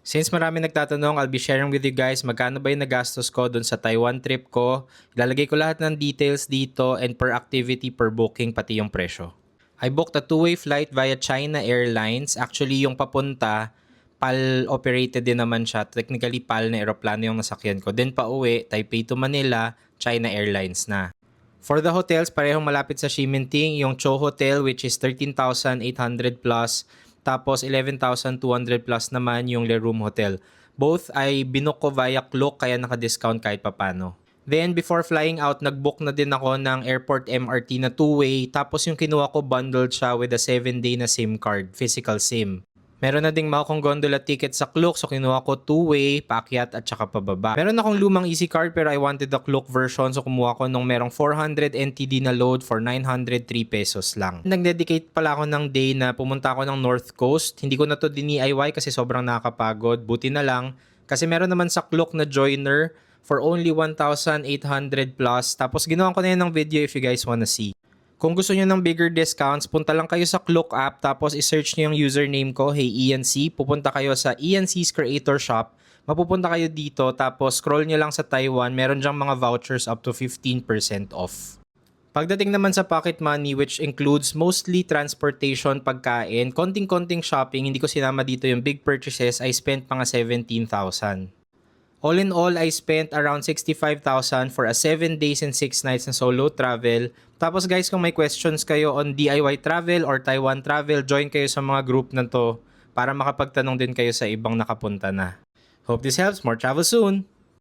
Since marami nagtatanong, I'll be sharing with you guys magkano ba yung nagastos ko dun sa Taiwan trip ko. Ilalagay ko lahat ng details dito and per activity, per booking, pati yung presyo. I booked a two-way flight via China Airlines. Actually, yung papunta, PAL operated din naman siya. Technically, PAL na aeroplano yung nasakyan ko. Then pauwi, Taipei to Manila, China Airlines na. For the hotels, parehong malapit sa Ximending, yung Cho Hotel which is 13,800 plus, tapos 11,200 plus naman yung Le Room Hotel. Both ay binook ko via Klook kaya naka-discount kahit papano. Then before flying out, nag-book na din ako ng airport MRT na two-way, tapos yung kinuha ko bundled siya with a 7-day na SIM card, physical SIM. Meron na ding makukuhang gondola ticket sa Klook, so kinuha ko two-way, paakyat at saka pababa. Meron akong lumang easy card pero I wanted the Klook version, so kumuha ko nung merong 400 NTD na load for 903 pesos lang. Nag-dedicate pala ako ng day na pumunta ako ng North Coast. Hindi ko na to DIY kasi sobrang nakakapagod. Buti na lang kasi meron naman sa Klook na joiner for only 1,800 plus. Tapos ginawa ko na yun ng video if you guys wanna see. Kung gusto niyo ng bigger discounts, punta lang kayo sa Klook app tapos i-search niyo yung username ko, Hey ENC. Pupunta kayo sa ENC's Creator Shop. Mapupunta kayo dito tapos scroll niyo lang sa Taiwan. Meron dyang mga vouchers up to 15% off. Pagdating naman sa pocket money which includes mostly transportation, pagkain, konting-konting shopping, hindi ko sinama dito yung big purchases, I spent mga 17,000. All in all, I spent around 65,000 for a 7 days and 6 nights na solo travel. Tapos guys, kung may questions kayo on DIY travel or Taiwan travel, join kayo sa mga group na to para makapagtanong din kayo sa ibang nakapunta na. Hope this helps. More travel soon!